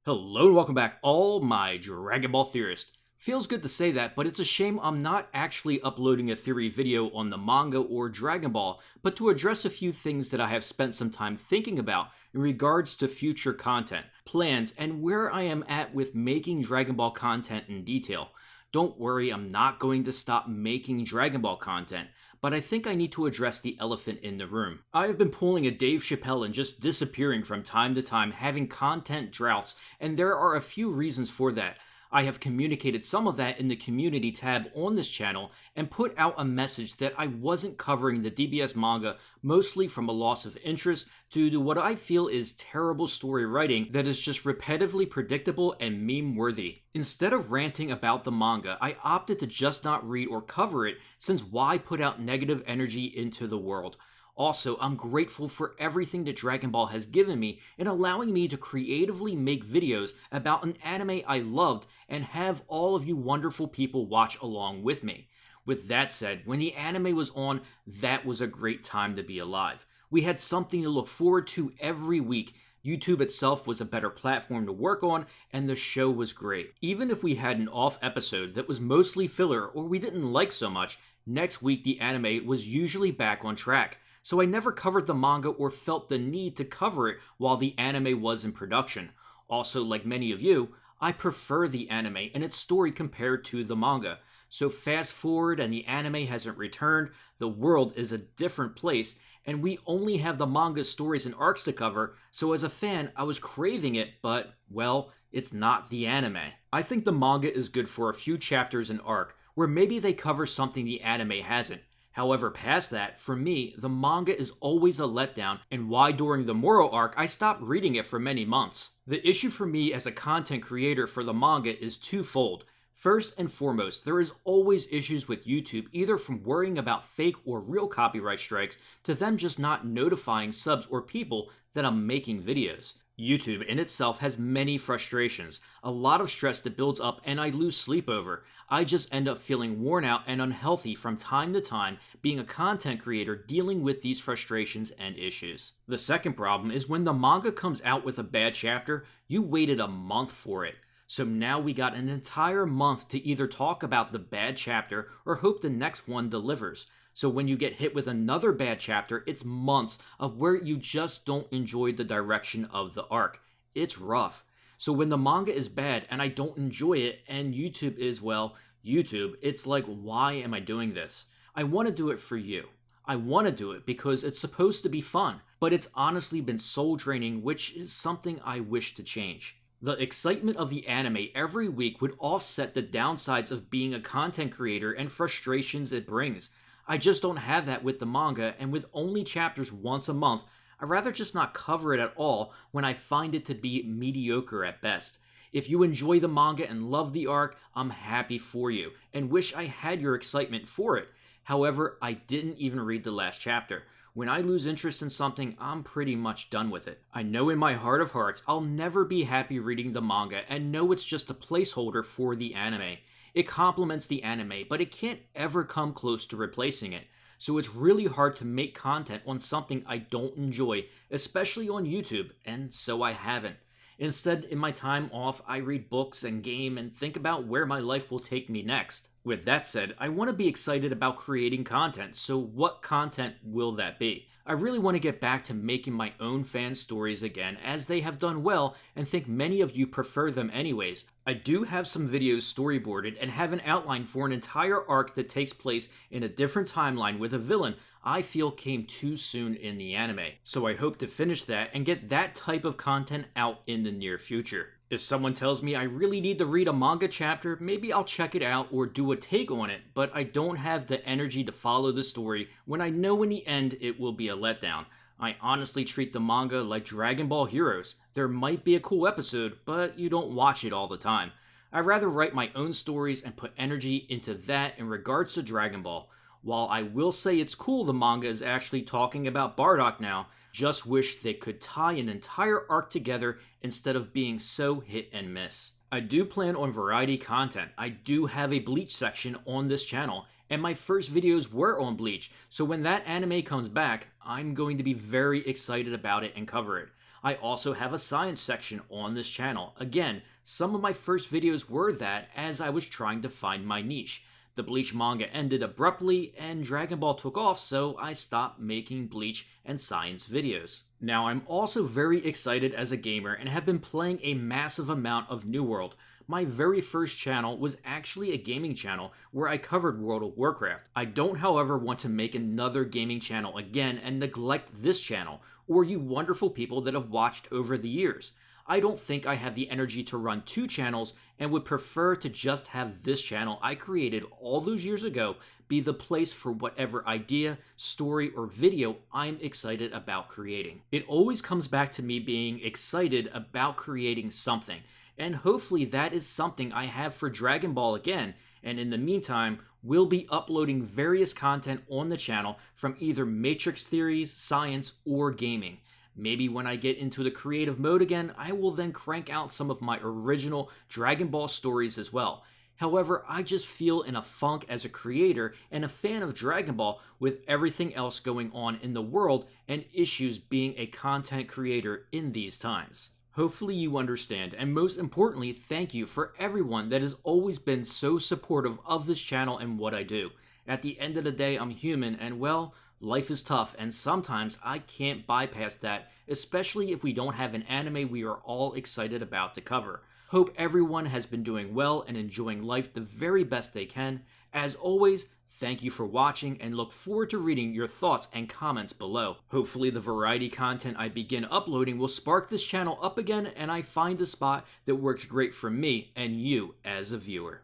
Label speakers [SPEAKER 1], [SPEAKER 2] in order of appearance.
[SPEAKER 1] Hello and welcome back, all my Dragon Ball theorists. Feels good to say that, but it's a shame I'm not actually uploading a theory video on the manga or Dragon Ball, but to address a few things that I have spent some time thinking about in regards to future content, plans, and where I am at with making Dragon Ball content in detail. Don't worry, I'm not going to stop making Dragon Ball content, but I think I need to address the elephant in the room. I have been pulling a Dave Chappelle and just disappearing from time to time, having content droughts, and there are a few reasons for that. I have communicated some of that in the community tab on this channel and put out a message that I wasn't covering the DBS manga mostly from a loss of interest due to what I feel is terrible story writing that is just repetitively predictable and meme-worthy. Instead of ranting about the manga, I opted to just not read or cover it, since why put out negative energy into the world? Also, I'm grateful for everything that Dragon Ball has given me in allowing me to creatively make videos about an anime I loved and have all of you wonderful people watch along with me. With that said, when the anime was on, that was a great time to be alive. We had something to look forward to every week. YouTube itself was a better platform to work on, and the show was great. Even if we had an off episode that was mostly filler or we didn't like so much, next week the anime was usually back on track. So I never covered the manga or felt the need to cover it while the anime was in production. Also, like many of you, I prefer the anime and its story compared to the manga. So fast forward and the anime hasn't returned, the world is a different place, and we only have the manga stories and arcs to cover, so as a fan, I was craving it, but, well, it's not the anime. I think the manga is good for a few chapters and arc, where maybe they cover something the anime hasn't. However, past that, for me, the manga is always a letdown, and why during the Moro arc I stopped reading it for many months. The issue for me as a content creator for the manga is twofold. First and foremost, there is always issues with YouTube, either from worrying about fake or real copyright strikes to them just not notifying subs or people that I'm making videos. YouTube in itself has many frustrations, a lot of stress that builds up and I lose sleep over. I just end up feeling worn out and unhealthy from time to time being a content creator dealing with these frustrations and issues. The second problem is when the manga comes out with a bad chapter, you waited a month for it. So now we got an entire month to either talk about the bad chapter or hope the next one delivers. So when you get hit with another bad chapter, it's months of where you just don't enjoy the direction of the arc. It's rough. So when the manga is bad and I don't enjoy it and YouTube is, well, YouTube, it's like, why am I doing this? I want to do it for you. I want to do it because it's supposed to be fun, but it's honestly been soul draining, which is something I wish to change. The excitement of the anime every week would offset the downsides of being a content creator and frustrations it brings. I just don't have that with the manga, and with only chapters once a month, I'd rather just not cover it at all when I find it to be mediocre at best. If you enjoy the manga and love the arc, I'm happy for you, and wish I had your excitement for it. However, I didn't even read the last chapter. When I lose interest in something, I'm pretty much done with it. I know in my heart of hearts, I'll never be happy reading the manga and know it's just a placeholder for the anime. It complements the anime, but it can't ever come close to replacing it. So it's really hard to make content on something I don't enjoy, especially on YouTube, and so I haven't. Instead, in my time off, I read books and game and think about where my life will take me next. With that said, I want to be excited about creating content, so what content will that be? I really want to get back to making my own fan stories again, as they have done well and think many of you prefer them anyways. I do have some videos storyboarded and have an outline for an entire arc that takes place in a different timeline with a villain I feel came too soon in the anime. So I hope to finish that and get that type of content out in the near future. If someone tells me I really need to read a manga chapter, maybe I'll check it out or do a take on it, but I don't have the energy to follow the story when I know in the end it will be a letdown. I honestly treat the manga like Dragon Ball Heroes. There might be a cool episode, but you don't watch it all the time. I'd rather write my own stories and put energy into that in regards to Dragon Ball. While I will say it's cool the manga is actually talking about Bardock now, just wish they could tie an entire arc together instead of being so hit and miss. I do plan on variety content. I do have a Bleach section on this channel, and my first videos were on Bleach, so when that anime comes back, I'm going to be very excited about it and cover it. I also have a science section on this channel. Again, some of my first videos were that as I was trying to find my niche. The Bleach manga ended abruptly and Dragon Ball took off, so I stopped making Bleach and science videos. Now, I'm also very excited as a gamer and have been playing a massive amount of New World. My very first channel was actually a gaming channel where I covered World of Warcraft. I don't, however, want to make another gaming channel again and neglect this channel, or you wonderful people that have watched over the years. I don't think I have the energy to run two channels and would prefer to just have this channel I created all those years ago be the place for whatever idea, story, or video I'm excited about creating. It always comes back to me being excited about creating something, and hopefully that is something I have for Dragon Ball again, and in the meantime, we'll be uploading various content on the channel from either Matrix theories, science, or gaming. Maybe when I get into the creative mode again, I will then crank out some of my original Dragon Ball stories as well. However, I just feel in a funk as a creator and a fan of Dragon Ball with everything else going on in the world and issues being a content creator in these times. Hopefully you understand, and most importantly, thank you for everyone that has always been so supportive of this channel and what I do. At the end of the day, I'm human, and well, life is tough, and sometimes I can't bypass that, especially if we don't have an anime we are all excited about to cover. Hope everyone has been doing well and enjoying life the very best they can. As always, thank you for watching and look forward to reading your thoughts and comments below. Hopefully the variety content I begin uploading will spark this channel up again and I find a spot that works great for me and you as a viewer.